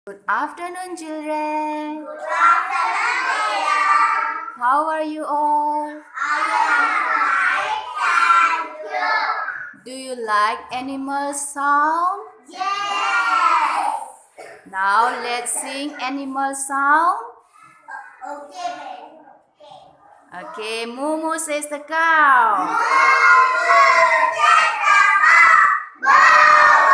Good afternoon, children. Good afternoon, dear. How are you all? I am fine, thank you. Do you like animal sound? Yes. Now let's sing animal sound. Okay. Okay, Mumu says the cow. Moo, moo,